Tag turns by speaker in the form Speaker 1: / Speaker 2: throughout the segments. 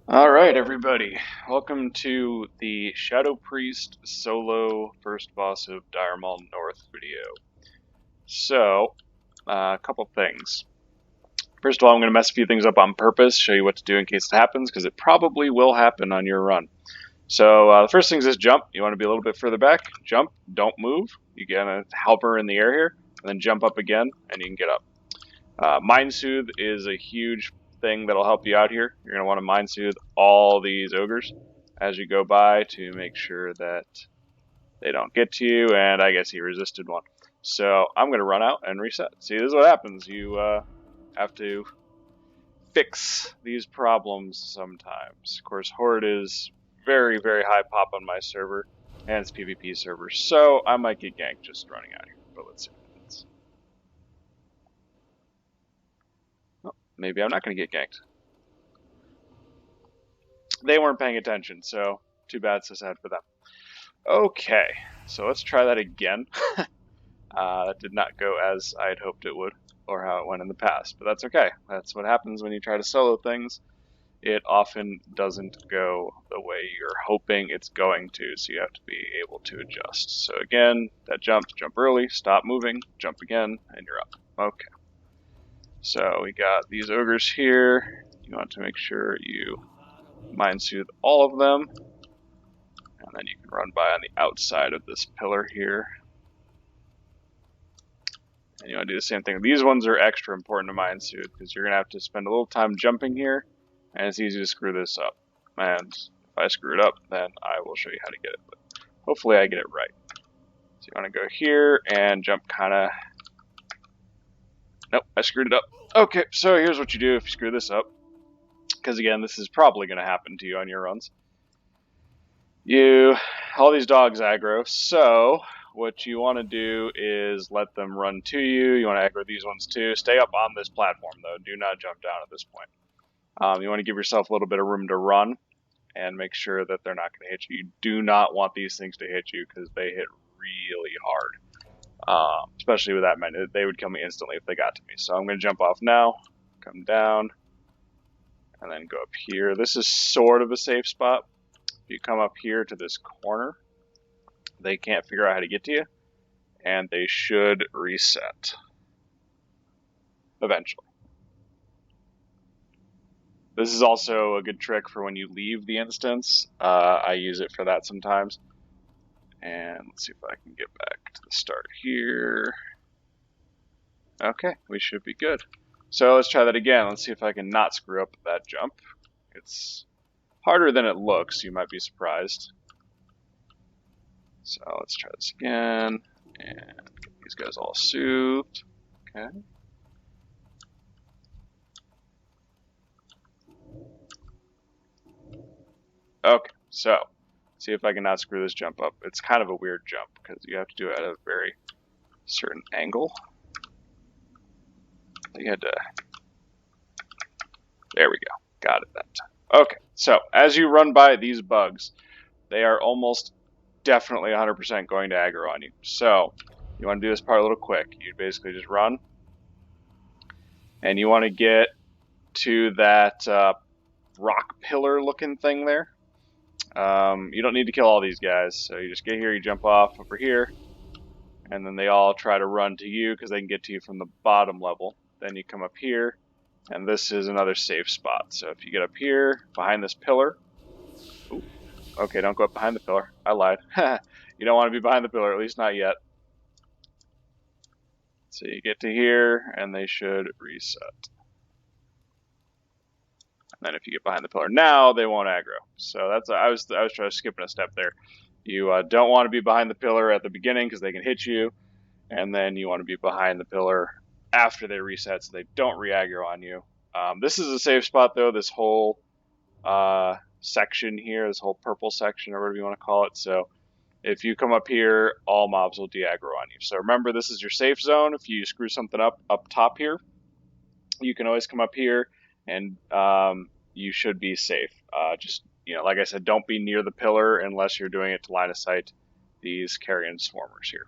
Speaker 1: Alright, everybody. Welcome to the Shadow Priest solo first boss of Dire Maul North video. So, a couple things. First of all, I'm going to mess a few things up on purpose, show you what to do in case it happens, because it probably will happen on your run. So, the first thing is this jump. You want to be a little bit further back. Jump, don't move. You get a helper in the air here, and then jump up again, and you can get up. Mind Soothe is a huge thing that'll help you out here. You're going to want to Mind Soothe all these ogres as you go by to make sure that they don't get to you, and I guess he resisted one. So I'm going to run out and reset. See, this is what happens. You have to fix these problems sometimes. Of course, Horde is very, very high pop on my server, and it's PvP server, so I might get ganked just running out here, but let's see. Maybe I'm not going to get ganked. They weren't paying attention, so too bad, so sad for them. Okay, so let's try that again. That did not go as I had hoped it would, or how it went in the past, but that's okay. That's what happens when you try to solo things. It often doesn't go the way you're hoping it's going to, so you have to be able to adjust. So again, that jump early, stop moving, jump again, and you're up. Okay. So we got these ogres here. You want to make sure you Mind Soothe all of them, and then you can run by on the outside of this pillar here. And you want to do the same thing. These ones are extra important to Mind Soothe because you're going to have to spend a little time jumping here, and it's easy to screw this up. And if I screw it up, then I will show you how to get it. But hopefully I get it right. So you want to go here and jump kind of... Nope, I screwed it up. Okay, so here's what you do if you screw this up. Because again, this is probably going to happen to you on your runs. All these dogs aggro, so what you want to do is let them run to you. You want to aggro these ones too. Stay up on this platform though. Do not jump down at this point. You want to give yourself a little bit of room to run and make sure that they're not going to hit you. You do not want these things to hit you because they hit really hard. Especially with that many. They would kill me instantly if they got to me. So I'm going to jump off now, come down, and then go up here. This is sort of a safe spot. If you come up here to this corner, they can't figure out how to get to you, and they should reset eventually. This is also a good trick for when you leave the instance. I use it for that sometimes. And let's see if I can get back to the start here. Okay, we should be good. So let's try that again. Let's see if I can not screw up that jump. It's harder than it looks, you might be surprised. So let's try this again, and get these guys all soothed. Okay. Okay, so see if I can not screw this jump up. It's kind of a weird jump because you have to do it at a very certain angle. You had to. There we go. Got it that time. Okay, so as you run by these bugs, they are almost definitely 100% going to aggro on you. So you want to do this part a little quick. You basically just run, and you want to get to that rock pillar looking thing there. You don't need to kill all these guys, so you just get here, you jump off over here, and then they all try to run to you because they can get to you from the bottom level. Then you come up here, and this is another safe spot. So if you get up here, behind this pillar, ooh, okay, don't go up behind the pillar, I lied. You don't want to be behind the pillar, at least not yet. So you get to here, and they should reset. And then if you get behind the pillar now, they won't aggro. So that's I was trying to skip a step there. You don't want to be behind the pillar at the beginning because they can hit you, and then you want to be behind the pillar after they reset so they don't re-aggro on you. This is a safe spot though. This whole section here, this whole purple section or whatever you want to call it. So if you come up here, all mobs will de-aggro on you. So remember, this is your safe zone. If you screw something up top here, you can always come up here and you should be safe. Just, like I said, don't be near the pillar unless you're doing it to line of sight these carrion swarmers here.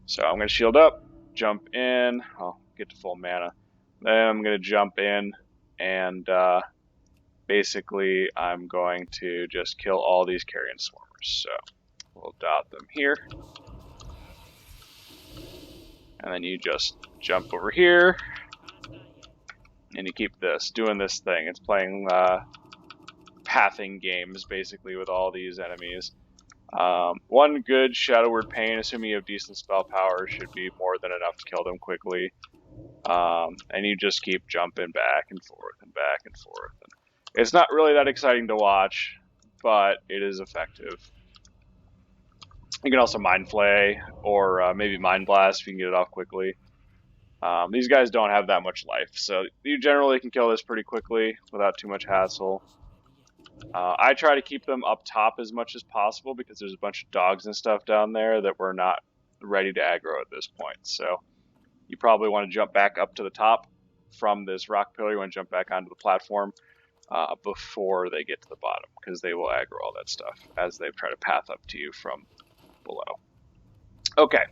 Speaker 1: So I'm going to shield up, jump in, I'll get to full mana. Then I'm going to jump in and basically I'm going to just kill all these carrion swarmers. So we'll dot them here. And then you just jump over here. And you keep doing this thing. It's playing pathing games, basically, with all these enemies. One good Shadow Word Pain, assuming you have decent spell power, should be more than enough to kill them quickly. And you just keep jumping back and forth and back and forth. It's not really that exciting to watch, but it is effective. You can also Mind Flay, or maybe Mind Blast if you can get it off quickly. These guys don't have that much life, so you generally can kill this pretty quickly without too much hassle. I try to keep them up top as much as possible because there's a bunch of dogs and stuff down there that we're not ready to aggro at this point. So you probably want to jump back up to the top from this rock pillar. You want to jump back onto the platform before they get to the bottom, because they will aggro all that stuff as they try to path up to you from below. Okay.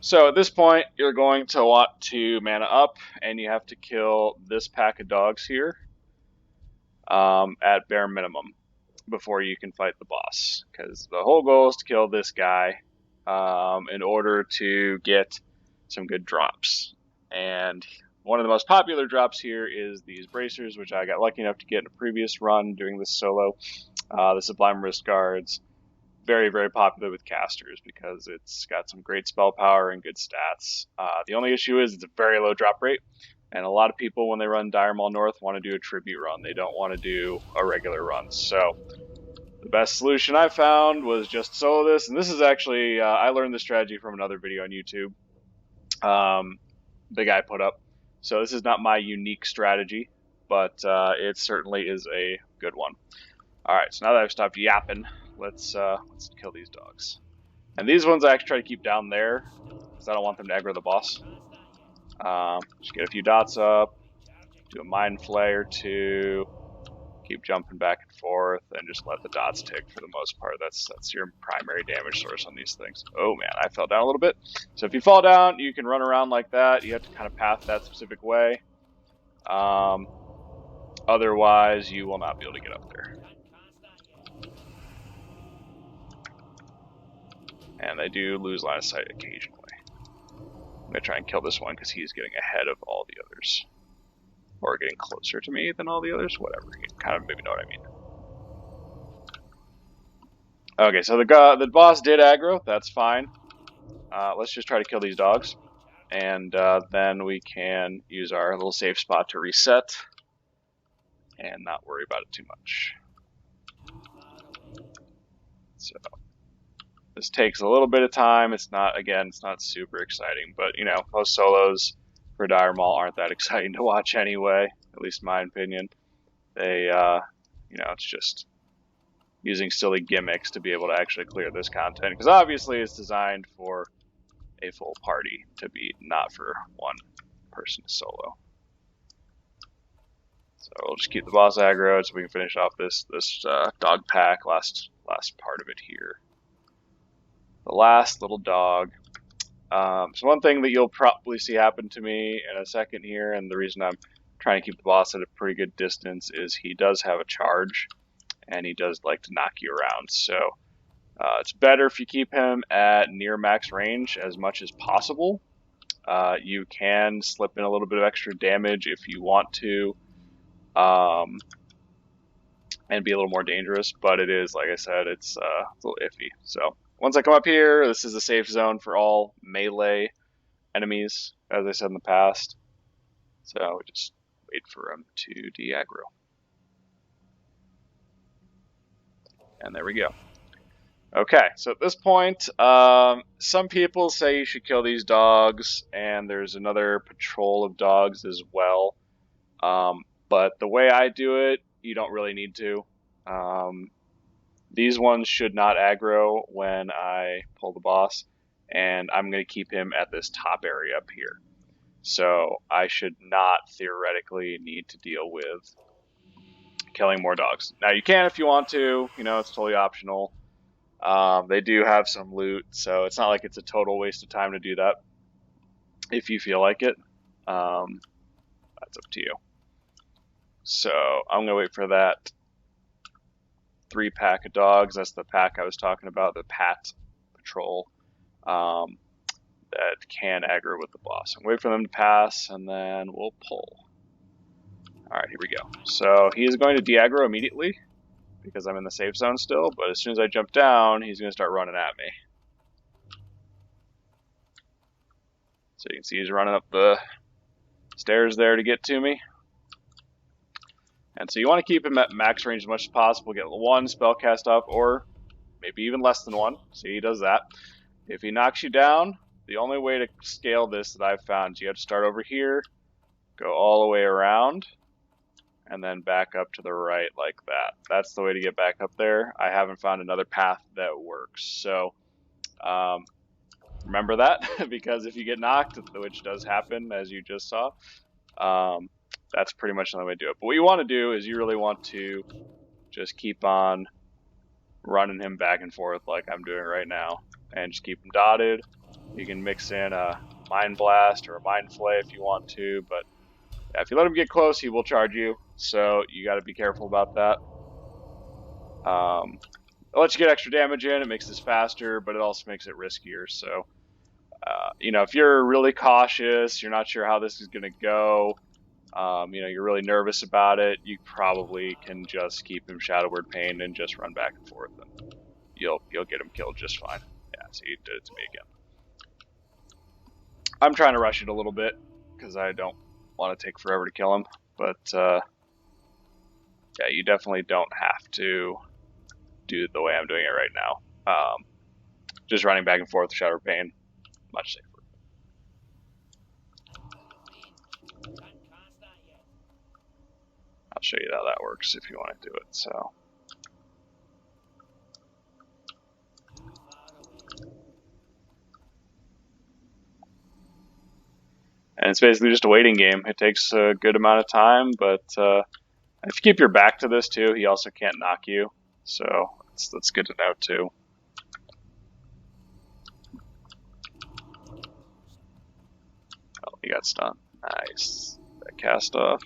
Speaker 1: So at this point, you're going to want to mana up, and you have to kill this pack of dogs here at bare minimum before you can fight the boss. Because the whole goal is to kill this guy in order to get some good drops. And one of the most popular drops here is these bracers, which I got lucky enough to get in a previous run doing this solo. The Sublime Wristguards. Very, very popular with casters because it's got some great spell power and good stats. The only issue is it's a very low drop rate, and a lot of people, when they run Dire Maul North, want to do a tribute run. They don't want to do a regular run. So the best solution I found was just solo this, and this is actually, I learned this strategy from another video on YouTube the guy put up. So this is not my unique strategy, but it certainly is a good one. Alright, so now that I've stopped yapping, let's kill these dogs. And these ones I actually try to keep down there, because I don't want them to aggro the boss. Just get a few dots up, do a Mind Flay or two, keep jumping back and forth, and just let the dots tick for the most part. That's your primary damage source on these things. Oh man, I fell down a little bit. So if you fall down, you can run around like that. You have to kind of path that specific way. Otherwise, you will not be able to get up there. And they do lose line of sight occasionally. I'm going to try and kill this one because he's getting ahead of all the others. Or getting closer to me than all the others. Whatever. You kind of maybe know what I mean. Okay, so the boss did aggro. That's fine. Let's just try to kill these dogs. And then we can use our little safe spot to reset. And not worry about it too much. So this takes a little bit of time. It's not super exciting, but you know, most solos for Dire Maul aren't that exciting to watch anyway, at least in my opinion. They, you know, it's just using silly gimmicks to be able to actually clear this content, because obviously it's designed for a full party to beat, not for one person solo. So we'll just keep the boss aggro so we can finish off this dog pack, last part of it here. The last little dog. So one thing that you'll probably see happen to me in a second here, and the reason I'm trying to keep the boss at a pretty good distance, is he does have a charge, and he does like to knock you around. So it's better if you keep him at near max range as much as possible. You can slip in a little bit of extra damage if you want to, and be a little more dangerous, but it is, like I said, it's a little iffy. So once I come up here, this is a safe zone for all melee enemies, as I said in the past. So we just wait for him to de-aggro. And there we go. Okay, so at this point, some people say you should kill these dogs, and there's another patrol of dogs as well. But the way I do it, you don't really need to. These ones should not aggro when I pull the boss, and I'm going to keep him at this top area up here. So I should not theoretically need to deal with killing more dogs. Now you can if you want to, you know, it's totally optional. They do have some loot, so it's not like it's a total waste of time to do that. If you feel like it, that's up to you. So I'm gonna wait for that 3-pack of dogs. That's the pack I was talking about, the Pat Patrol, that can aggro with the boss. I'm wait for them to pass, and then we'll pull. Alright, here we go. So he is going to de-aggro immediately, because I'm in the safe zone still, but as soon as I jump down, he's going to start running at me. So you can see he's running up the stairs there to get to me. And so you want to keep him at max range as much as possible, get 1 spell cast up, or maybe even less than 1. See, he does that. If he knocks you down, the only way to scale this that I've found is you have to start over here, go all the way around, and then back up to the right like that. That's the way to get back up there. I haven't found another path that works. So remember that, because if you get knocked, which does happen as you just saw, that's pretty much the only way to do it. But what you want to do is you really want to just keep on running him back and forth like I'm doing right now, and just keep him dotted. You can mix in a Mind Blast or a Mind Flay if you want to, but yeah, if you let him get close, he will charge you, so you got to be careful about that. It lets you get extra damage in, it makes this faster, but it also makes it riskier. So, you know, if you're really cautious, you're not sure how this is going to go, you know, you're really nervous about it, you probably can just keep him Shadow Word Pain and just run back and forth, and you'll get him killed just fine. Yeah, so he did it to me again. I'm trying to rush it a little bit because I don't want to take forever to kill him, but yeah, you definitely don't have to do it the way I'm doing it right now. Just running back and forth with Shadow Pain, much safer. I'll show you how that works if you want to do it. So, and it's basically just a waiting game. It takes a good amount of time, but if you keep your back to this too, he also can't knock you. So that's good to know too. Oh, he got stunned. Nice. That cast off.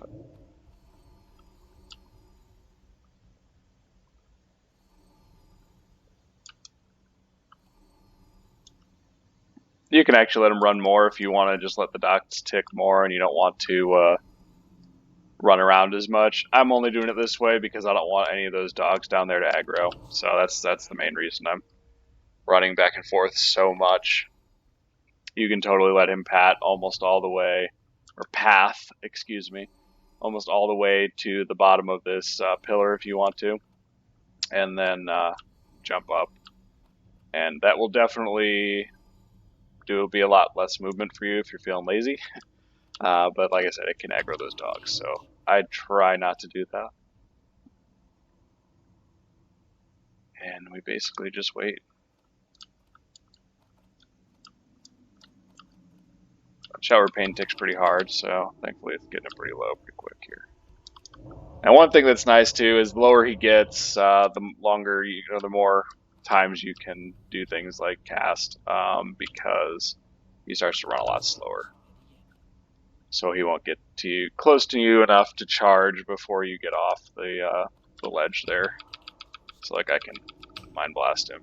Speaker 1: You can actually let him run more if you want to just let the dots tick more and you don't want to run around as much. I'm only doing it this way because I don't want any of those dogs down there to aggro. So that's the main reason I'm running back and forth so much. You can totally let him path almost all the way to the bottom of this pillar if you want to, and then jump up. And that will definitely be a lot less movement for you if you're feeling lazy. But like I said, it can aggro those dogs, so I try not to do that. And we basically just wait. Shower Pain ticks pretty hard, so thankfully it's getting it pretty low pretty quick here. And one thing that's nice too is the lower he gets, the longer the more times you can do things like cast, because he starts to run a lot slower. So he won't get close to you enough to charge before you get off the ledge there. So like I can Mind Blast him,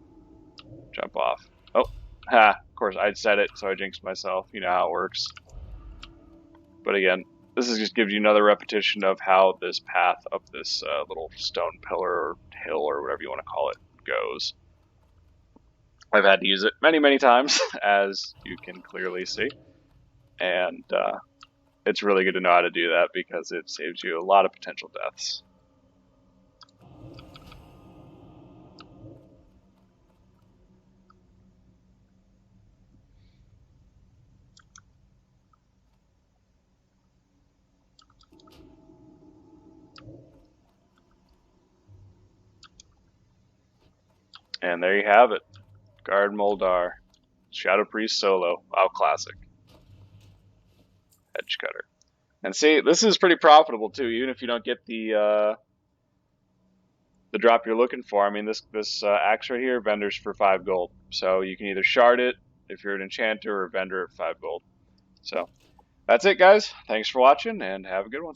Speaker 1: jump off. Oh, of course I'd said it, so I jinxed myself. You know how it works. But again, this just gives you another repetition of how this path up this little stone pillar or hill or whatever you want to call it goes. I've had to use it many, many times, as you can clearly see. And it's really good to know how to do that because it saves you a lot of potential deaths. And there you have it. Guard Moldar. Shadow Priest solo. WoW Classic. Edge Cutter. And see, this is pretty profitable too, even if you don't get the drop you're looking for. I mean, this axe right here, vendors for 5 gold. So you can either shard it if you're an enchanter or vendor at 5 gold. So that's it, guys. Thanks for watching, and have a good one.